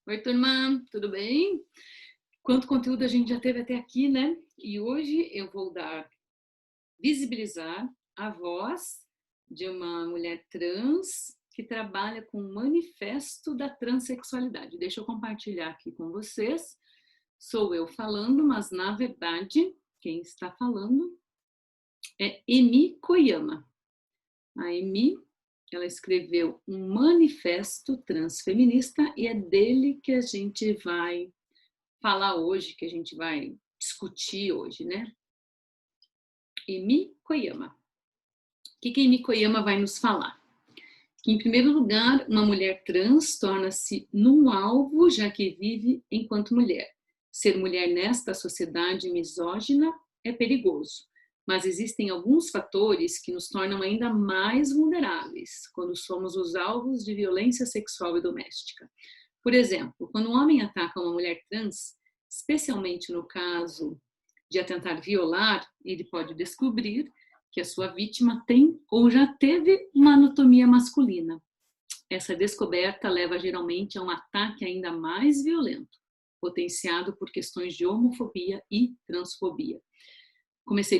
Oi, turma, tudo bem? Quanto conteúdo a gente já teve até aqui, né? E hoje eu vou visibilizar a voz de uma mulher trans que trabalha com o manifesto da transexualidade. Deixa eu compartilhar aqui com vocês. Sou eu falando, mas na verdade, quem está falando é Emi Koyama. A Emi, ela escreveu um manifesto transfeminista e é dele que a gente vai falar hoje, que a gente vai discutir hoje, né? Emi Koyama. O que Emi Koyama vai nos falar? Que, em primeiro lugar, uma mulher trans torna-se num alvo, já que vive enquanto mulher. Ser mulher nesta sociedade misógina é perigoso, mas existem alguns fatores que nos tornam ainda mais vulneráveis quando somos os alvos de violência sexual e doméstica. Por exemplo, quando um homem ataca uma mulher trans, especialmente no caso de a tentar violar, ele pode descobrir que a sua vítima tem ou já teve uma anatomia masculina. Essa descoberta leva geralmente a um ataque ainda mais violento, potenciado por questões de homofobia e transfobia.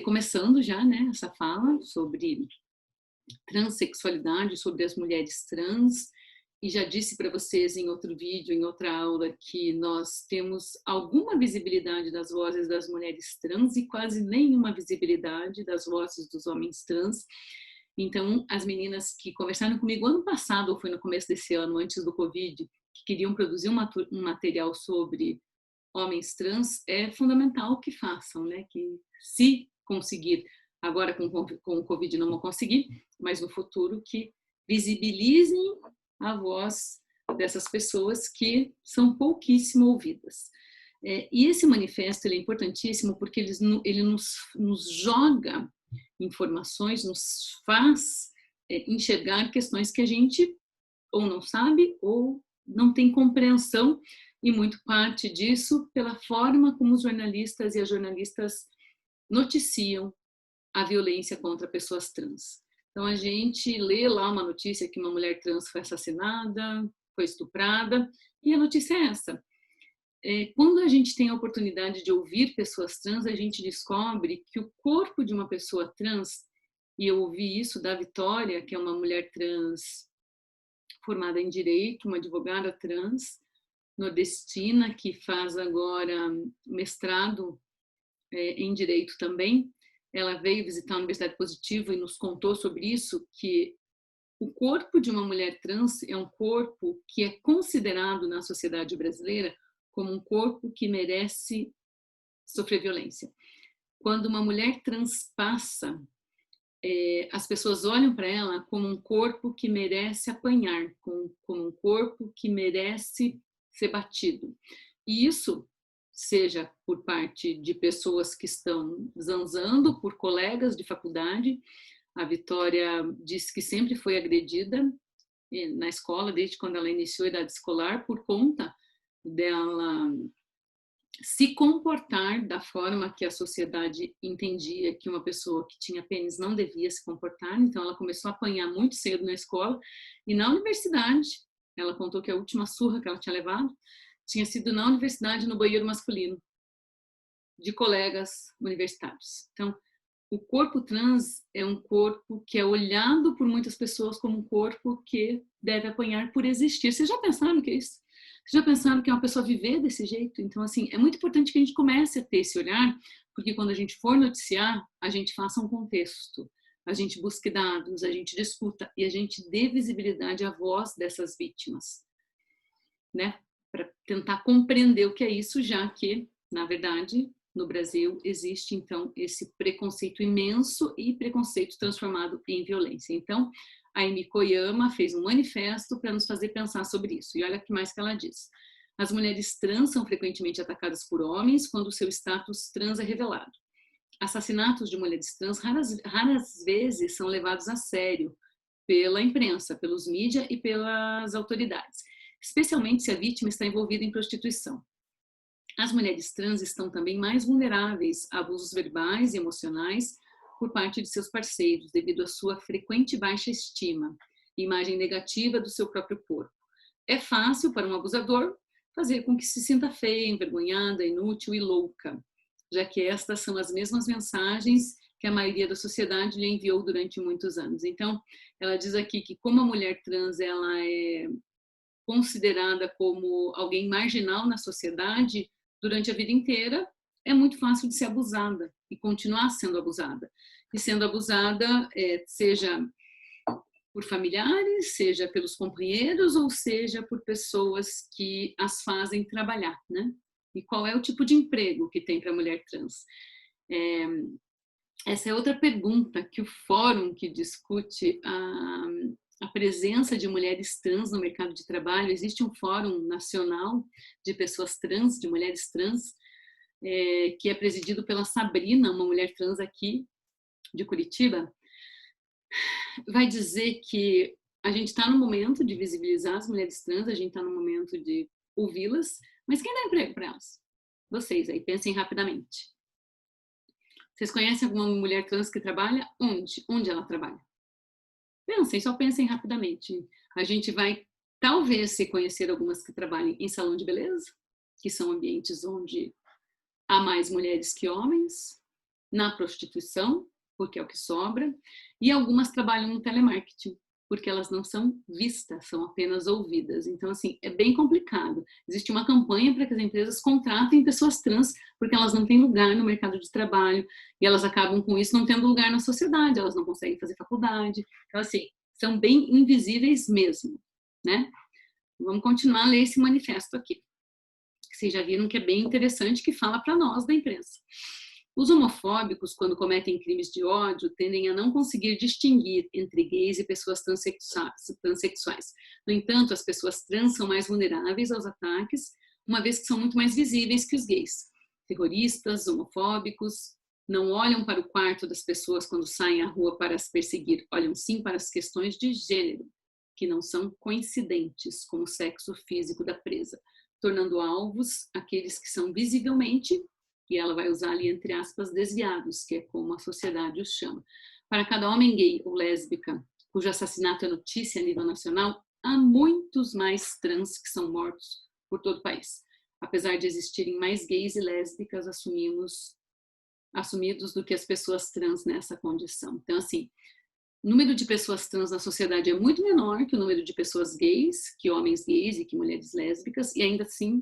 Começando já, né, essa fala sobre transexualidade, sobre as mulheres trans, e já disse para vocês em outro vídeo, em outra aula, que nós temos alguma visibilidade das vozes das mulheres trans e quase nenhuma visibilidade das vozes dos homens trans. Então, as meninas que conversaram comigo ano passado, ou foi no começo desse ano, antes do Covid, que queriam produzir um material sobre homens trans, é fundamental que façam, né? Que se conseguir, agora com o Covid não vão conseguir, mas no futuro que visibilizem a voz dessas pessoas que são pouquíssimo ouvidas. E esse manifesto ele é importantíssimo porque ele nos joga informações, nos faz enxergar questões que a gente ou não sabe ou não tem compreensão, e muito parte disso pela forma como os jornalistas e as jornalistas noticiam a violência contra pessoas trans. Então, a gente lê lá uma notícia que uma mulher trans foi assassinada, foi estuprada, e a notícia é essa. Quando a gente tem a oportunidade de ouvir pessoas trans, a gente descobre que o corpo de uma pessoa trans, e eu ouvi isso da Vitória, que é uma mulher trans formada em Direito, uma advogada trans, nordestina, que faz agora mestrado em Direito também. Ela veio visitar a Universidade Positivo e nos contou sobre isso, que o corpo de uma mulher trans é um corpo que é considerado na sociedade brasileira como um corpo que merece sofrer violência. Quando uma mulher trans passa, as pessoas olham para ela como um corpo que merece apanhar, como um corpo que merece ser batido. E isso, seja por parte de pessoas que estão zanzando, por colegas de faculdade. A Vitória disse que sempre foi agredida na escola, desde quando ela iniciou a idade escolar, por conta dela se comportar da forma que a sociedade entendia que uma pessoa que tinha pênis não devia se comportar. Então, ela começou a apanhar muito cedo na escola. E na universidade, ela contou que a última surra que ela tinha levado tinha sido na universidade, no banheiro masculino, de colegas universitários. Então, o corpo trans é um corpo que é olhado por muitas pessoas como um corpo que deve apanhar por existir. Vocês já pensaram que é isso? Vocês já pensaram que é uma pessoa viver desse jeito? Então, assim, é muito importante que a gente comece a ter esse olhar, porque quando a gente for noticiar, a gente faça um contexto, a gente busque dados, a gente discuta e a gente dê visibilidade à voz dessas vítimas, né? Para tentar compreender o que é isso, já que, na verdade, no Brasil existe, então, esse preconceito imenso e preconceito transformado em violência. Então, a Emi Koyama fez um manifesto para nos fazer pensar sobre isso. E olha o que mais que ela diz. As mulheres trans são frequentemente atacadas por homens quando o seu status trans é revelado. Assassinatos de mulheres trans raras vezes são levados a sério pela imprensa, pelos mídias e pelas autoridades, especialmente se a vítima está envolvida em prostituição. As mulheres trans estão também mais vulneráveis a abusos verbais e emocionais por parte de seus parceiros, devido à sua frequente baixa estima e imagem negativa do seu próprio corpo. É fácil para um abusador fazer com que se sinta feia, envergonhada, inútil e louca, já que estas são as mesmas mensagens que a maioria da sociedade lhe enviou durante muitos anos. Então, ela diz aqui que como a mulher trans ela é considerada como alguém marginal na sociedade durante a vida inteira, é muito fácil de ser abusada e continuar sendo abusada. E sendo abusada, seja por familiares, seja pelos companheiros, ou seja por pessoas que as fazem trabalhar, né? E qual é o tipo de emprego que tem para a mulher trans? Essa é outra pergunta que o fórum que discute a presença de mulheres trans no mercado de trabalho. Existe um fórum nacional de pessoas trans, de mulheres trans, que é presidido pela Sabrina, uma mulher trans aqui de Curitiba. Vai dizer que a gente está no momento de visibilizar as mulheres trans, a gente está no momento de ouvi-las, mas quem dá emprego para elas? Vocês aí, pensem rapidamente. Vocês conhecem alguma mulher trans que trabalha? Onde? Onde ela trabalha? Pensem, só pensem rapidamente. A gente vai, talvez, se conhecer algumas que trabalhem em salão de beleza, que são ambientes onde há mais mulheres que homens, na prostituição, porque é o que sobra, e algumas trabalham no telemarketing, porque elas não são vistas, são apenas ouvidas. Então, assim, é bem complicado. Existe uma campanha para que as empresas contratem pessoas trans, porque elas não têm lugar no mercado de trabalho, e elas acabam com isso não tendo lugar na sociedade, elas não conseguem fazer faculdade. Então, assim, são bem invisíveis mesmo, né? Vamos continuar a ler esse manifesto aqui. Vocês já viram que é bem interessante, que fala para nós da imprensa. Os homofóbicos, quando cometem crimes de ódio, tendem a não conseguir distinguir entre gays e pessoas transexuais. No entanto, as pessoas trans são mais vulneráveis aos ataques, uma vez que são muito mais visíveis que os gays. Terroristas, homofóbicos, não olham para o quarto das pessoas quando saem à rua para as perseguir, olham sim para as questões de gênero, que não são coincidentes com o sexo físico da presa, tornando alvos aqueles que são visivelmente, e ela vai usar ali entre aspas, desviados, que é como a sociedade os chama. Para cada homem gay ou lésbica cujo assassinato é notícia a nível nacional, há muitos mais trans que são mortos por todo o país. Apesar de existirem mais gays e lésbicas assumidos do que as pessoas trans nessa condição. Então, assim, o número de pessoas trans na sociedade é muito menor que o número de pessoas gays, que homens gays e que mulheres lésbicas, e ainda assim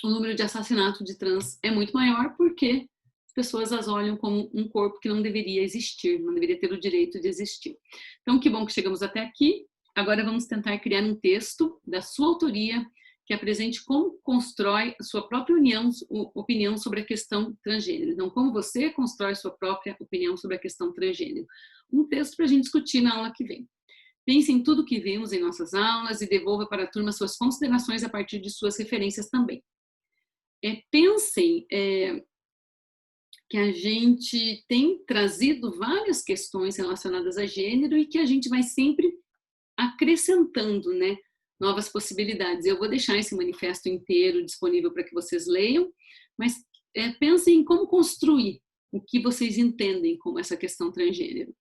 o número de assassinato de trans é muito maior porque as pessoas as olham como um corpo que não deveria existir, não deveria ter o direito de existir. Então, que bom que chegamos até aqui. Agora vamos tentar criar um texto da sua autoria que apresente como constrói sua própria opinião sobre a questão transgênero. Então, como você constrói sua própria opinião sobre a questão transgênero. Um texto para a gente discutir na aula que vem. Pense em tudo que vimos em nossas aulas e devolva para a turma suas considerações a partir de suas referências também. Pensem que a gente tem trazido várias questões relacionadas a gênero e que a gente vai sempre acrescentando, né, novas possibilidades. Eu vou deixar esse manifesto inteiro disponível para que vocês leiam, mas pensem em como construir o que vocês entendem como essa questão transgênero.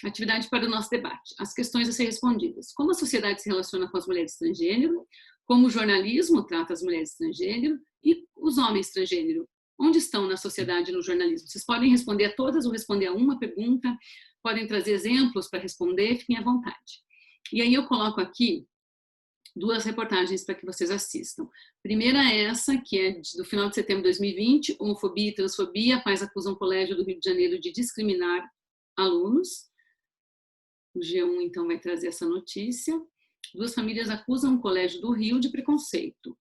Atividade para o nosso debate. As questões a ser respondidas. Como a sociedade se relaciona com as mulheres transgênero? Como o jornalismo trata as mulheres transgênero? E os homens transgênero? Onde estão na sociedade e no jornalismo? Vocês podem responder a todas ou responder a uma pergunta, podem trazer exemplos para responder, fiquem à vontade. E aí eu coloco aqui duas reportagens para que vocês assistam. Primeira é essa, que é do final de setembro de 2020, homofobia e transfobia, pais acusam o Colégio do Rio de Janeiro de discriminar alunos. O G1, então, vai trazer essa notícia. Duas famílias acusam o Colégio do Rio de preconceito.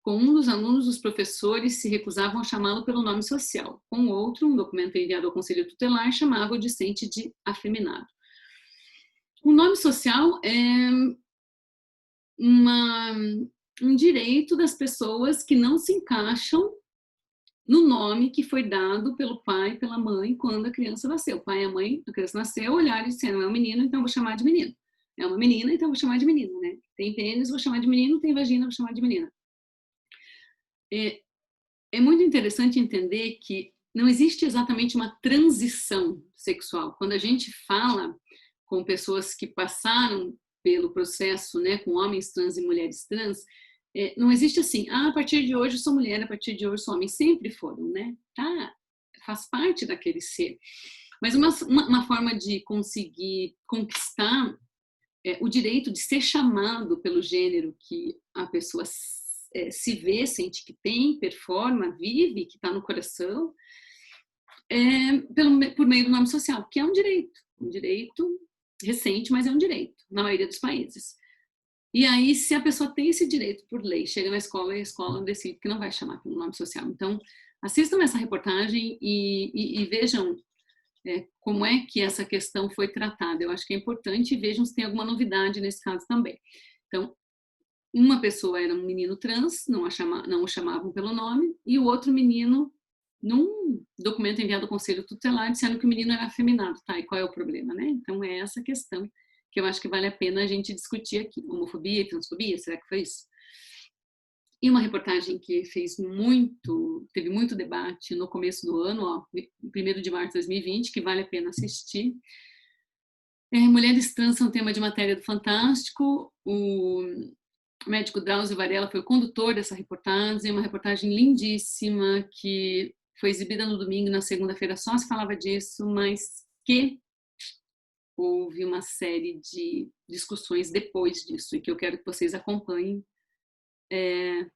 Com um dos alunos, os professores se recusavam a chamá-lo pelo nome social. Com o outro, um documento enviado ao Conselho Tutelar chamava o discente de afeminado. O nome social é um direito das pessoas que não se encaixam no nome que foi dado pelo pai e pela mãe quando a criança nasceu. O pai e a mãe, a criança nasceu, olharam e disseram, é um menino, então vou chamar de menino. É uma menina, então vou chamar de menina, né? Tem pênis, vou chamar de menino, tem vagina, vou chamar de menina. É muito interessante entender que não existe exatamente uma transição sexual. Quando a gente fala com pessoas que passaram pelo processo, né, com homens trans e mulheres trans, Não existe assim, a partir de hoje eu sou mulher, a partir de hoje eu sou homem. Sempre foram, né? Tá? Faz parte daquele ser. Mas uma forma de conseguir conquistar o direito de ser chamado pelo gênero que a pessoa se vê, sente que tem, performa, vive, que está no coração, por meio do nome social, que é um direito recente, mas é um direito, na maioria dos países. E aí, se a pessoa tem esse direito por lei, chega na escola e a escola decide que não vai chamar pelo nome social. Então, assistam essa reportagem e vejam como é que essa questão foi tratada. Eu acho que é importante e vejam se tem alguma novidade nesse caso também. Então, uma pessoa era um menino trans, não o chamavam pelo nome, e o outro menino, num documento enviado ao Conselho Tutelar, dizendo que o menino era afeminado, tá? E qual é o problema, né? Então, é essa questão que eu acho que vale a pena a gente discutir aqui. Homofobia e transfobia, será que foi isso? E uma reportagem que teve muito debate no começo do ano, ó, 1º de março de 2020, que vale a pena assistir. Mulheres trans são tema de matéria do Fantástico. O médico Drauzio Varela foi o condutor dessa reportagem, uma reportagem lindíssima que foi exibida no domingo, na segunda-feira só se falava disso, mas que houve uma série de discussões depois disso e que eu quero que vocês acompanhem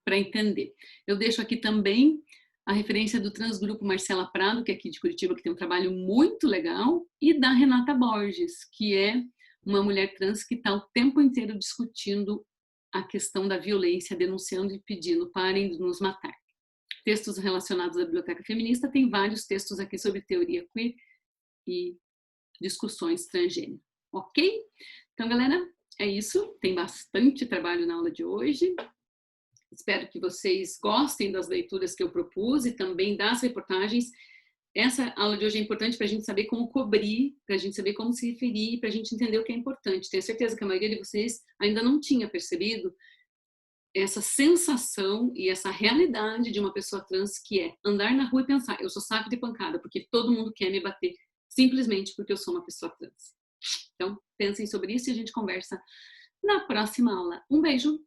para entender. Eu deixo aqui também a referência do Transgrupo Marcela Prado, que é aqui de Curitiba, que tem um trabalho muito legal, e da Renata Borges, que é uma mulher trans que está o tempo inteiro discutindo a questão da violência, denunciando e pedindo parem de nos matar. Textos relacionados à Biblioteca Feminista, tem vários textos aqui sobre teoria queer e discussões transgênero, ok? Então, galera, é isso. Tem bastante trabalho na aula de hoje. Espero que vocês gostem das leituras que eu propus e também das reportagens. Essa aula de hoje é importante para a gente saber como cobrir, para a gente saber como se referir, para a gente entender o que é importante. Tenho certeza que a maioria de vocês ainda não tinha percebido essa sensação e essa realidade de uma pessoa trans, que é andar na rua e pensar, eu sou saco de pancada, porque todo mundo quer me bater, simplesmente porque eu sou uma pessoa trans. Então, pensem sobre isso e a gente conversa na próxima aula. Um beijo!